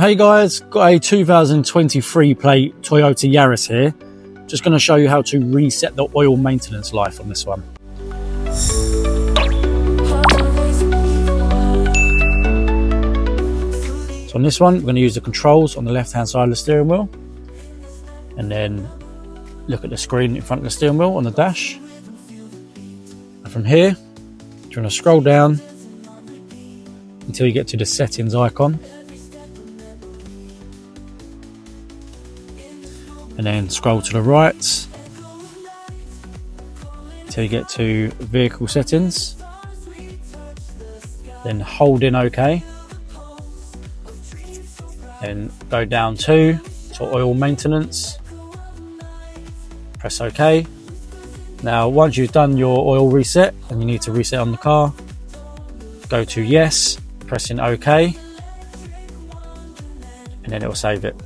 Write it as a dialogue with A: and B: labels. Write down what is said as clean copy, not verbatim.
A: Hey guys, got a 2023 plate Toyota Yaris here. Just going to show you how to reset the oil maintenance life on this one. So on this one, we're going to use the controls on the left hand side of the steering wheel. And then look at the screen in front of the steering wheel on the dash. And from here, you're going to scroll down until you get to the settings icon. And then scroll to the right until you get to vehicle settings. Then hold in OK. Then go down to oil maintenance. Press OK. Now once you've done your oil reset and you need to reset on the car, go to yes, pressing OK, and then it will save it.